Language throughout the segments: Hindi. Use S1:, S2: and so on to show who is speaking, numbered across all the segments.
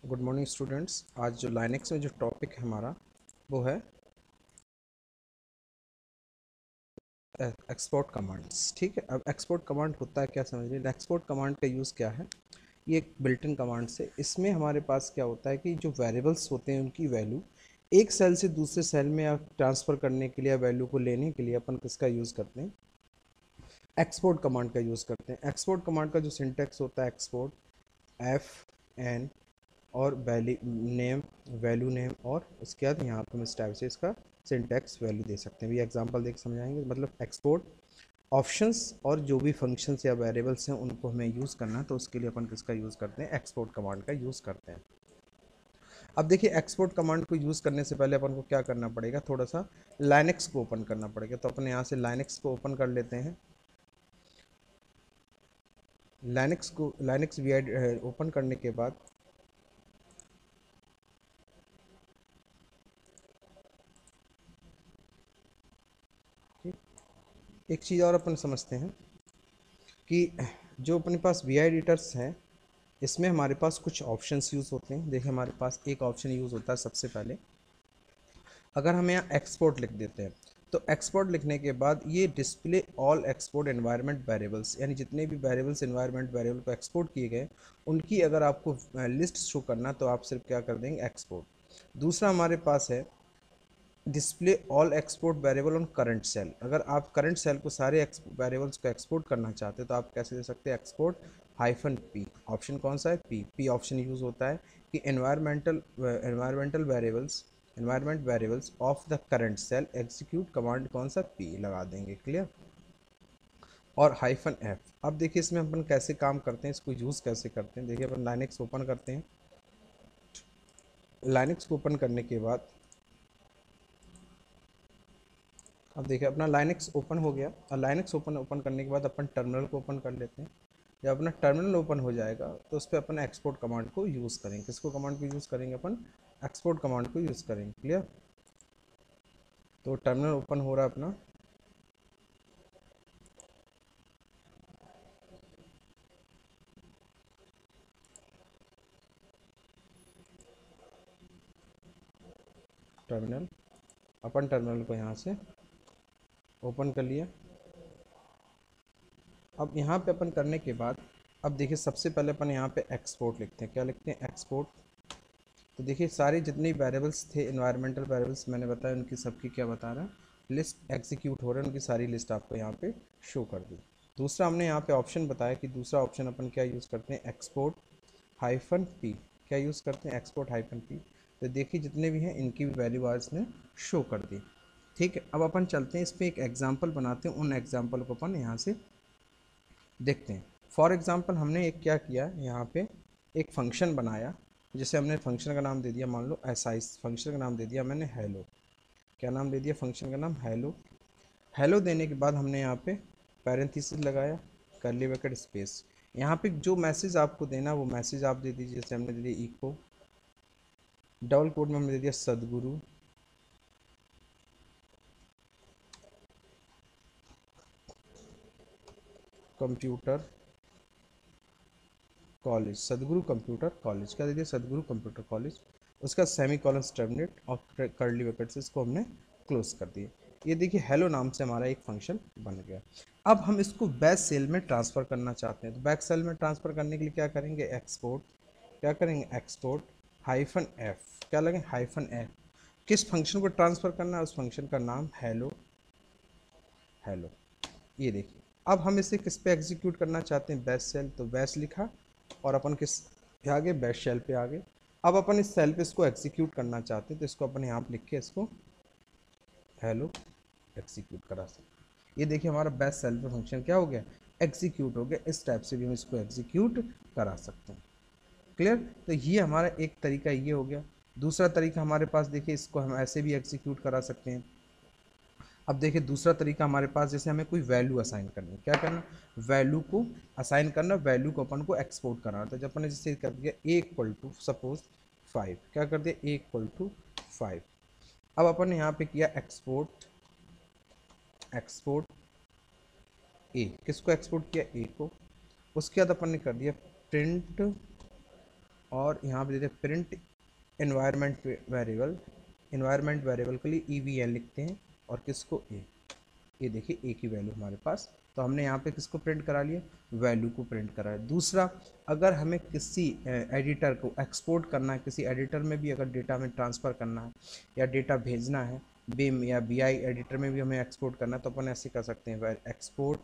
S1: Good morning students. आज जो लाइनेक्स में जो टॉपिक है हमारा वो है एक्सपोर्ट कमांड्स। ठीक है, अब एक्सपोर्ट कमांड होता है क्या समझ लीजिए। एक्सपोर्ट कमांड का यूज़ क्या है, ये एक बिल्ट इन कमांड से। इसमें हमारे पास क्या होता है कि जो वेरिएबल्स होते हैं उनकी वैल्यू एक सेल से दूसरे सेल में या ट्रांसफ़र करने के लिए या वैल्यू को लेने के लिए अपन किसका यूज़ करते हैं, एक्सपोर्ट कमांड का यूज़ करते हैं। एक्सपोर्ट कमांड का जो सिंटेक्स होता है एक्सपोर्ट एफ एन और वैल्यू नेम और उसके बाद यहाँ पर हम इस टाइप से इसका सिंटैक्स वैल्यू दे सकते हैं। ये एग्जांपल देख समझाएंगे। मतलब एक्सपोर्ट ऑप्शंस और जो भी फंक्शंस या वेरिएबल्स हैं उनको हमें यूज़ करना है, तो उसके लिए अपन किसका यूज़ करते हैं, एक्सपोर्ट कमांड का यूज़ करते हैं। अब देखिए, एक्सपोर्ट कमांड को यूज़ करने से पहले अपन को क्या करना पड़ेगा, थोड़ा सा लाइनेक्स को ओपन करना पड़ेगा। तो अपन यहाँ से लाइनेक्स को ओपन कर लेते हैं। लाइनेक्स वी ओपन करने के बाद एक चीज़ और अपन समझते हैं कि जो अपने पास वी एडिटर्स हैं इसमें हमारे पास कुछ ऑप्शंस यूज़ होते हैं। देखिए, हमारे पास एक ऑप्शन यूज़ होता है सबसे पहले, अगर हम यहाँ एक्सपोर्ट लिख देते हैं तो एक्सपोर्ट लिखने के बाद ये display all export environment variables, यानी जितने भी वेरिएबल्स एनवायरनमेंट वेरिएबल को एक्सपोर्ट किए गए उनकी अगर आपको लिस्ट शो करना तो आप सिर्फ क्या कर देंगे, एक्सपोर्ट। दूसरा हमारे पास है display all export variable on current shell. अगर आप करंट सेल को सारे वेरिएबल्स को एक्सपोर्ट करना चाहते हैं तो आप कैसे दे सकते हैं, एक्सपोर्ट हाइफन पी। ऑप्शन कौन सा है, पी। पी ऑप्शन यूज़ होता है कि environment variables of the current shell execute command कौन सा, पी लगा देंगे। क्लियर। और हाइफन एफ। अब देखिए इसमें अपन कैसे काम करते हैं, इसको यूज़ कैसे करते हैं। देखिए अपन लाइनेक्स ओपन करते हैं। लाइनेक्स को ओपन करने के बाद अब देखिए अपना लाइनेक्स ओपन हो गया। और लाइनेक्स ओपन करने के बाद अपन टर्मिनल को ओपन कर लेते हैं। जब अपना टर्मिनल ओपन हो जाएगा तो उस पर अपन एक्सपोर्ट कमांड को यूज़ करेंगे। किसको कमांड को यूज़ करेंगे, अपन एक्सपोर्ट कमांड को यूज़ करेंगे। क्लियर। तो टर्मिनल ओपन हो रहा है अपना। टर्मिनल, अपन टर्मिनल को यहाँ से ओपन कर लिया। अब यहाँ पे अपन करने के बाद अब देखिए सबसे पहले अपन यहाँ पे एक्सपोर्ट लिखते हैं। क्या लिखते हैं, एक्सपोर्ट। तो देखिए सारे जितने वेरिएबल्स थे एनवायरमेंटल वेरिएबल्स मैंने बताया उनकी सबकी क्या बता रहा है, लिस्ट एग्जीक्यूट हो रहा है, उनकी सारी लिस्ट आपको यहाँ पे शो कर दी। दूसरा हमने यहाँ पे ऑप्शन बताया कि दूसरा ऑप्शन अपन क्या यूज़ करते हैं, एक्सपोर्ट हाइफन पी। क्या यूज़ करते हैं, एक्सपोर्ट हाइफन पी। तो देखिए जितने भी हैं इनकी भी वैल्यू आज ने शो कर दी। ठीक है, अब अपन चलते हैं इस पर एक एग्जाम्पल बनाते हैं। उन एग्जाम्पल को अपन यहाँ से देखते हैं। फॉर एग्जांपल हमने एक क्या किया, यहाँ पे एक फंक्शन बनाया। जैसे हमने फंक्शन का नाम दे दिया, मान लो एसआई। फंक्शन का नाम दे दिया मैंने हेलो। क्या नाम दे दिया, फंक्शन का नाम हेलो। हेलो देने के बाद हमने यहाँ पे पैरेंथेसिस लगाया, कर्ली ब्रैकेट स्पेस। यहाँ पे जो मैसेज आपको देना वो मैसेज आप दे दीजिए। जैसे हमने दे दिया इको, डबल कोड में हमने दे दिया सदगुरु कंप्यूटर कॉलेज, सदगुरु कंप्यूटर कॉलेज। क्या दे दिया, सदगुरु कंप्यूटर कॉलेज। उसका सेमी कॉलन टर्मिनेट और कर्ली ब्रैकेट से इसको हमने क्लोज कर दिए। ये देखिए हेलो नाम से हमारा एक फंक्शन बन गया। अब हम इसको बैक सेल में ट्रांसफ़र करना चाहते हैं। तो बैक सेल में ट्रांसफ़र करने के लिए क्या करेंगे, एक्सपोर्ट। क्या करेंगे, एक्सपोर्ट हाइफन एफ। क्या लगे, हाइफन एफ। किस फंक्शन को ट्रांसफ़र करना है, उस फंक्शन का नाम हेलो। हेलो, ये देखिए। अब हम इसे किस पे एग्जीक्यूट करना चाहते हैं, बैश सेल। तो बैश लिखा और अपन किस पे आ गए, बैश शेल पे आ गए। अब अपन इस सेल पे इसको एग्जीक्यूट करना चाहते हैं तो इसको अपन यहाँ पे लिख के इसको हेलो एग्जीक्यूट करा सकते। ये देखिए हमारा बैश सेल पे फंक्शन क्या हो गया, एग्जीक्यूट हो गया। इस टाइप से भी हम इसको एग्जीक्यूट करा सकते हैं। क्लियर। तो ये हमारा एक तरीका ये हो गया। दूसरा तरीका हमारे पास देखिए, इसको हम ऐसे भी एग्जीक्यूट करा सकते हैं। अब देखिए दूसरा तरीका हमारे पास, जैसे हमें कोई वैल्यू असाइन करनी है। क्या करना, वैल्यू को असाइन करना, वैल्यू को अपन को एक्सपोर्ट करना। तो जब अपन ने जैसे कर दिया ए इक्वल टू सपोज 5, क्या कर दिया, ए इक्वल टू 5। अब अपन ने यहाँ पे किया एक्सपोर्ट, एक्सपोर्ट ए। किसको एक्सपोर्ट किया, ए को। उसके बाद अपन ने कर दिया प्रिंट और यहाँ पे देते हैं print environment variable, environment variable के लिए EVN लिखते हैं और किसको ए, ये देखिए ए की वैल्यू हमारे पास, तो हमने यहाँ पे किसको प्रिंट करा लिया, वैल्यू को प्रिंट करा है। दूसरा, अगर हमें किसी एडिटर को एक्सपोर्ट करना है, किसी एडिटर में भी अगर डेटा में ट्रांसफ़र करना है या डेटा भेजना है, बिम या BI एडिटर में भी हमें एक्सपोर्ट करना है, तो अपन ऐसे कर सकते हैं, एक्सपोर्ट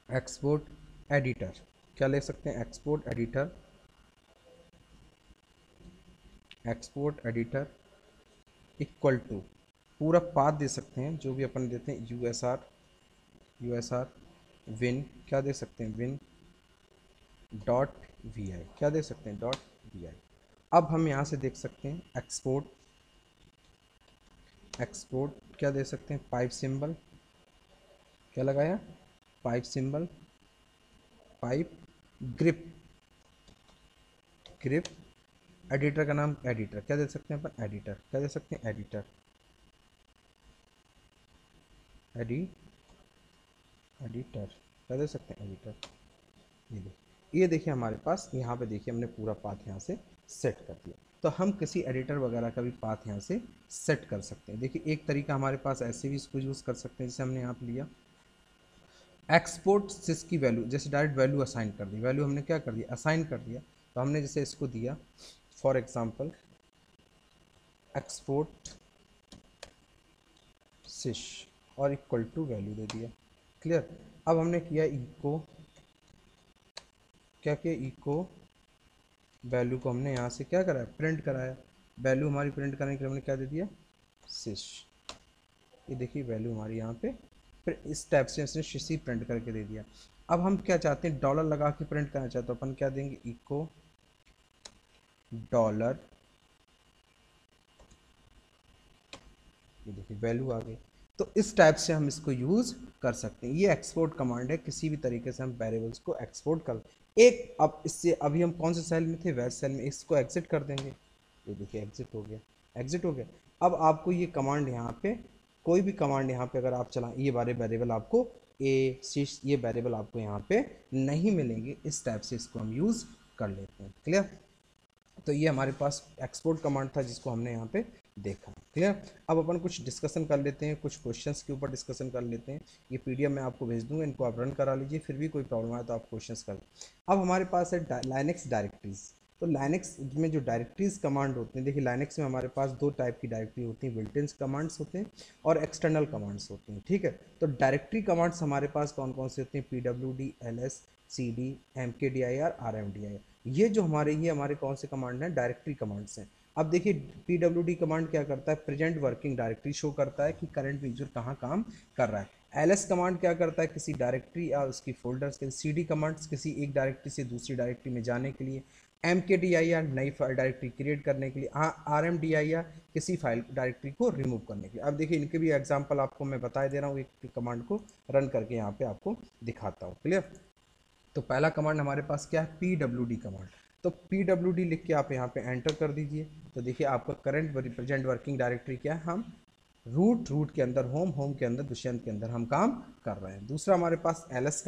S1: एक्सपोर्ट एडिटर, क्या ले सकते हैं, एक्सपोर्ट एडिटर इक्वल टू, पूरा पाथ दे सकते हैं जो भी अपन देते हैं, यूएसआर विन, क्या दे सकते हैं, विन डॉट VI, क्या दे सकते हैं, डॉट VI। अब हम यहाँ से देख सकते हैं एक्सपोर्ट क्या दे सकते हैं, पाइप सिंबल, क्या लगाया, pipe symbol, pipe grip editor का नाम एडिटर, क्या दे सकते हैं अपन, एडिटर, क्या दे सकते हैं, एडिटर क्या दे सकते हैं, एडिटर। ये देखिए हमारे पास यहाँ पे देखिए हमने पूरा पाथ यहाँ से सेट कर दिया। तो हम किसी एडिटर वगैरह का भी पाथ यहाँ से सेट कर सकते हैं। देखिए एक तरीका हमारे पास ऐसे भी इसको यूज़ कर सकते हैं, जैसे हमने यहाँ पे लिया एक्सपोर्ट सिस की वैल्यू, जैसे डायरेक्ट वैल्यू असाइन कर दी, वैल्यू हमने क्या कर दिया, असाइन कर दिया। तो हमने जैसे इसको दिया फॉर एग्जांपल एक्सपोर्ट सिस और इक्वल टू वैल्यू दे दिया, क्लियर। अब हमने किया इको, क्या किया, इको वैल्यू को हमने यहाँ से क्या कराया, प्रिंट कराया। वैल्यू हमारी प्रिंट करने के लिए हमने क्या दे दिया, सिस। ये देखिए वैल्यू हमारी यहाँ पे इस टाइप से इसने शिशी प्रिंट करके दे दिया। अब हम क्या चाहते हैं, डॉलर लगा के प्रिंट करना चाहते हैं, तो अपन क्या देंगे, इको डॉलर, ये देखिए वैल्यू आ गई। तो इस टाइप से हम इसको यूज़ कर सकते हैं। ये एक्सपोर्ट कमांड है, किसी भी तरीके से हम वेरिएबल्स को एक्सपोर्ट कर एक। अब इससे अभी हम कौन से सेल में थे, वेज सेल में, इसको एग्जिट कर देंगे, ये देखिए एग्जिट हो गया, एग्जिट हो गया। अब आपको ये कमांड यहाँ पे, कोई भी कमांड यहाँ पे अगर आप चलाएं, ये वाले वेरिएबल आपको ए सी, ये वेरिएबल आपको यहाँ पे नहीं मिलेंगे। इस टाइप से इसको हम यूज़ कर लेते हैं, क्लियर। तो ये हमारे पास एक्सपोर्ट कमांड था जिसको हमने यहाँ पे देखा, क्लियर। अब अपन कुछ डिस्कशन कर लेते हैं, कुछ क्वेश्चंस के ऊपर डिस्कशन कर लेते हैं। ये PDF मैं आपको भेज दूंगा, इनको आप रन करा लीजिए, फिर भी कोई प्रॉब्लम आए तो आप क्वेश्चंस कर। अब हमारे पास है लाइनेक्स डायरेक्टरीज। तो लाइनेक्स में जो डायरेक्टरीज कमांड होते हैं, देखिए लाइनेक्स में हमारे पास दो टाइप की डायरेक्टरी होती हैं, बिल्ट इन कमांड्स होते हैं और एक्सटर्नल कमांड्स होते हैं, ठीक है। तो डायरेक्टरी कमांड्स हमारे पास कौन कौन से होते हैं, PWD, LS, CD, MKDIR, RMDIR। ये हमारे कौन से कमांड हैं, डायरेक्टरी कमांड्स हैं। अब देखिए PWD कमांड क्या करता है, प्रेजेंट वर्किंग डायरेक्टरी शो करता है कि करंट यूजर कहाँ काम कर रहा है। LS कमांड क्या करता है, किसी डायरेक्टरी या उसकी फोल्डर्स के। CD कमांड्स किसी एक डायरेक्टरी से दूसरी डायरेक्टरी में जाने के लिए। MKDIR नई फाइल डायरेक्टरी क्रिएट करने के लिए। RMDIR किसी फाइल डायरेक्टरी को रिमूव करने के लिए। अब देखिए इनके भी एग्जाम्पल आपको मैं बता दे रहा हूँ, एक कमांड को रन करके यहाँ पे आपको दिखाता हूँ, क्लियर। तो पहला कमांड हमारे पास क्या है, PWD कमांड। तो PWD लिख के आप यहाँ पे एंटर कर दीजिए। तो देखिए आपका करंट प्रेजेंट वर्किंग डायरेक्टरी क्या है, हम रूट के अंदर, होम के अंदर, दुष्यंत के अंदर हम काम कर रहे हैं। दूसरा हमारे पास LS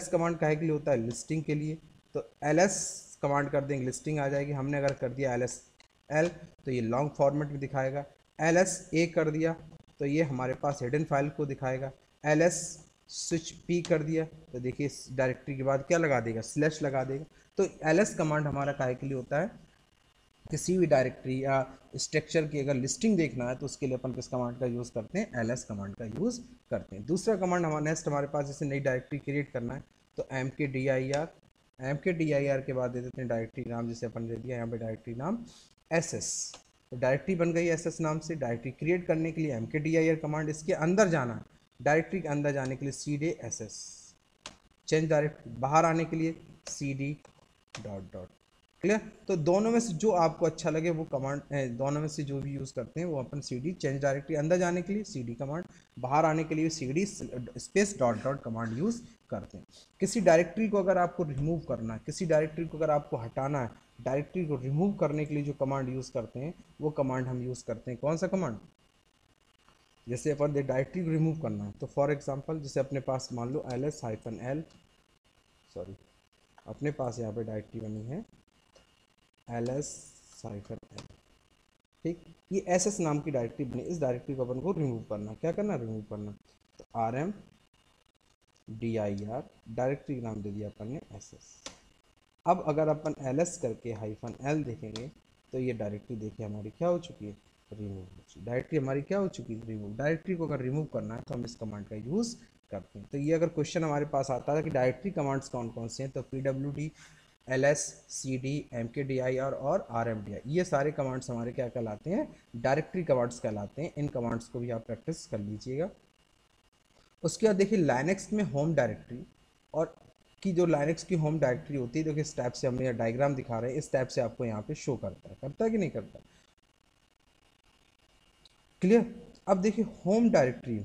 S1: कमांड काहे के लिए होता है, लिस्टिंग के लिए। तो LS कमांड कर देंगे, लिस्टिंग आ जाएगी। हमने अगर कर दिया LSL तो ये लॉन्ग फॉर्मेट में दिखाएगा। LSA कर दिया तो ये हमारे पास हिडन फाइल को दिखाएगा। LS स्विच P कर दिया तो देखिए इस डायरेक्टरी के बाद क्या लगा देगा, स्लैश लगा देगा। तो LS कमांड हमारा काहे के लिए होता है, किसी भी डायरेक्टरी या स्ट्रक्चर की अगर लिस्टिंग देखना है तो उसके लिए अपन किस कमांड का यूज़ करते हैं, LS कमांड का यूज़ करते हैं। दूसरा कमांड हमारा नेक्स्ट हमारे पास, जैसे नई डायरेक्टरी क्रिएट करना है तो MKDIR के बाद दे देते हैं डायरेक्टरी नाम, जैसे अपन दे दिया यहाँ पे डायरेक्टरी नाम SS। तो डायरेक्टरी बन गई SS नाम से। डायरेक्टरी क्रिएट करने के लिए MKDIR कमांड, इसके अंदर जाना है, डायरेक्टरी के अंदर जाने के लिए CD SS, चेंज डायरेक्टरी, बाहर आने के लिए CD डॉट डॉट, क्लियर। तो दोनों में से जो आपको अच्छा लगे वो कमांड, दोनों में से जो भी यूज़ करते हैं वो अपन CD चेंज डायरेक्टरी, अंदर जाने के लिए CD कमांड, बाहर आने के लिए CD space dot dot command use करते हैं। किसी डायरेक्टरी को अगर आपको रिमूव करना है, किसी डायरेक्टरी को अगर आपको हटाना है, डायरेक्टरी को रिमूव करने के लिए जो कमांड यूज़ करते हैं वो कमांड हम यूज़ करते हैं, कौन सा कमांड। जैसे अपन डायरेक्टरी को रिमूव करना है तो फॉर एग्जांपल जैसे अपने पास मान लो LS-L सॉरी, अपने पास यहाँ पे डायरेक्टरी बनी है ls-l, ठीक। ये ss नाम की डायरेक्टरी बनी, इस डायरेक्टरी को अपन को रिमूव करना, क्या करना, रिमूव करना। तो rm dir डायरेक्टरी का नाम दे दिया अपन ने ss। अब अगर अपन ls करके -l देखेंगे तो ये डायरेक्टरी देखिए हमारी क्या हो चुकी है, रिमूव हो चुकी। डायरेक्टरी हमारी क्या हो चुकी है, रिमूव। डायरेक्टरी को अगर रिमूव करना है तो हम इस कमांड का यूज़ करते हैं। तो ये अगर क्वेश्चन हमारे पास आता है कि डायरेक्टरी कमांड्स कौन कौन से हैं, तो pwd, ls, cd, mkdir और rmdir, ये सारे कमांड्स हमारे क्या कहलाते हैं, डायरेक्टरी कमांड्स कहलाते हैं। इन कमांड्स को भी आप प्रैक्टिस कर लीजिएगा। उसके बाद देखिए लाइनेक्स में होम डायरेक्टरी और की जो लाइनेक्स की होम डायरेक्टरी होती है, देखिए इस टाइप से हम यहाँ डायग्राम दिखा रहे हैं, इस टाइप से आपको यहाँ पे शो करता है कि नहीं करता, क्लियर। अब देखिए होम डायरेक्टरी,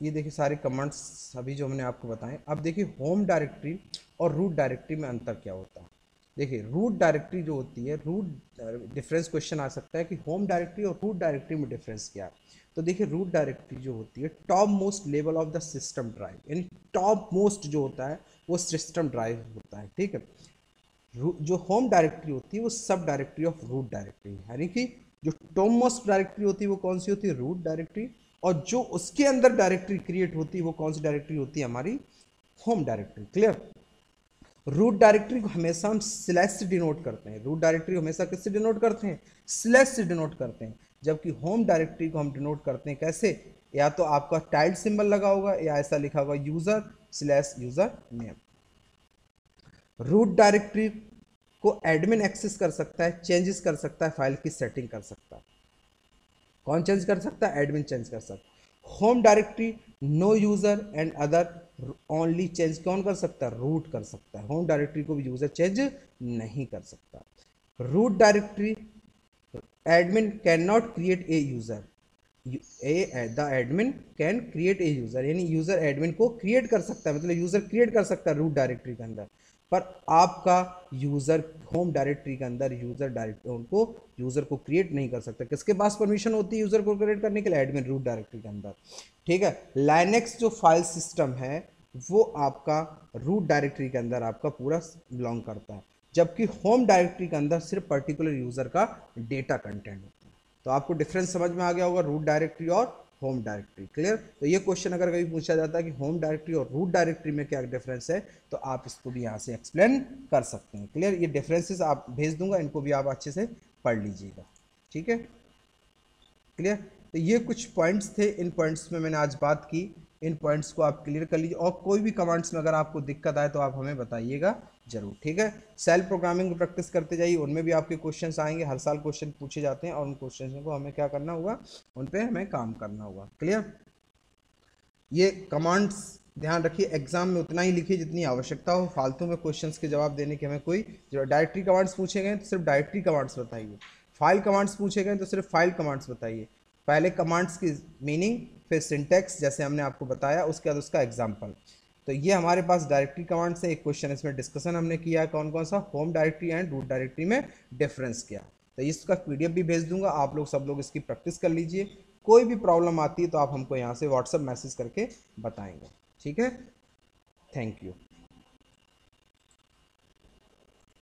S1: ये देखिए सारे कमांड्स अभी जो हमने आपको बताए। अब देखिए होम डायरेक्टरी और रूट डायरेक्टरी में अंतर क्या होता है। देखिए रूट डायरेक्टरी जो होती है, रूट डिफरेंस क्वेश्चन आ सकता है कि होम डायरेक्टरी और रूट डायरेक्टरी में डिफरेंस क्या है। तो देखिए रूट डायरेक्टरी जो होती है top most level of the system drive, यानी टॉप मोस्ट जो होता है वो सिस्टम ड्राइव होता है, ठीक है। जो होम डायरेक्टरी होती है वो सब डायरेक्टरी ऑफ रूट डायरेक्टरी, यानी कि जो टॉप मोस्ट डायरेक्टरी होती है वो कौन सी होती है, रूट डायरेक्टरी। और जो उसके अंदर डायरेक्टरी क्रिएट होती है वो कौन सी डायरेक्टरी होती है, हमारी home directory, clear. Root directory को हमेशा हम स्लैश से डिनोट करते हैं, रूट डायरेक्टरी को हमेशा किससे डिनोट करते हैं, स्लैश से डिनोट करते हैं। जबकि होम डायरेक्टरी को हम डिनोट करते हैं कैसे, या तो आपका टाइल्ड सिंबल लगा होगा या ऐसा लिखा होगा user slash user name. Root directory को एडमिन एक्सेस कर सकता है, चेंजेस कर सकता है, फाइल की सेटिंग कर सकता है। कौन चेंज कर सकता है, एडमिन चेंज कर सकता है। Home directory no user and other only change कौन कर सकता है, रूट कर सकता है। होम डायरेक्टरी को भी यूजर चेंज नहीं कर सकता। Root directory admin can not create a user, the admin can create a user, यानी यूजर एडमिन को क्रिएट कर सकता है, मतलब यूजर क्रिएट कर सकता है रूट डायरेक्टरी के अंदर। पर आपका यूजर होम डायरेक्टरी के अंदर यूजर डायरेक्टरी उनको यूजर को क्रिएट नहीं कर सकता। किसके पास परमिशन होती है यूजर को क्रिएट करने के लिए, एडमिन रूट डायरेक्टरी के अंदर, ठीक है। लाइनेक्स जो फाइल सिस्टम है वो आपका रूट डायरेक्टरी के अंदर आपका पूरा बिलोंग करता है, जबकि होम डायरेक्टरी के अंदर सिर्फ पर्टिकुलर यूजर का डेटा कंटेंट होता है। तो आपको डिफरेंस समझ में आ गया होगा रूट डायरेक्टरी और होम डायरेक्टरी, क्लियर। तो ये क्वेश्चन अगर कभी पूछा जाता है कि होम डायरेक्टरी और रूट डायरेक्टरी में क्या डिफरेंस है, तो आप इसको भी यहाँ से एक्सप्लेन कर सकते हैं, क्लियर। ये डिफरेंसेस आप भेज दूंगा, इनको भी आप अच्छे से पढ़ लीजिएगा, ठीक है, क्लियर। तो ये कुछ पॉइंट्स थे, इन पॉइंट्स में मैंने आज बात की, इन पॉइंट्स को आप क्लियर कर लीजिए। और कोई भी कमांड्स में अगर आपको दिक्कत आए तो आप हमें बताइएगा जरूर, ठीक है। सेल्फ प्रोग्रामिंग की प्रैक्टिस करते जाइए, उनमें भी आपके क्वेश्चंस आएंगे, हर साल क्वेश्चन पूछे जाते हैं और उन क्वेश्चन को हमें क्या करना होगा, उन पर हमें काम करना होगा, क्लियर। ये कमांड्स ध्यान रखिए, एग्जाम में उतना ही लिखिए जितनी आवश्यकता हो, फालतू में क्वेश्चंस के जवाब देने के हमें कोई जो डायरेक्टरी कमांड्स पूछे गए तो सिर्फ डायरेक्टरी कमांड्स बताइए, फाइल कमांड्स पूछे गए तो सिर्फ फाइल कमांड्स बताइए। पहले कमांड्स की मीनिंग, फिर सिंटेक्स जैसे हमने आपको बताया, उसके बाद उसका एग्जाम्पल। तो ये हमारे पास डायरेक्टरी कमांड्स है। एक क्वेश्चन इसमें डिस्कशन हमने किया है कौन कौन सा, home directory and root directory में डिफरेंस क्या। तो इसका पीडीएफ भी भेज दूंगा, आप लोग सब लोग इसकी प्रैक्टिस कर लीजिए। कोई भी प्रॉब्लम आती है तो आप हमको यहाँ से व्हाट्सएप मैसेज करके बताएंगे, ठीक है। Thank you.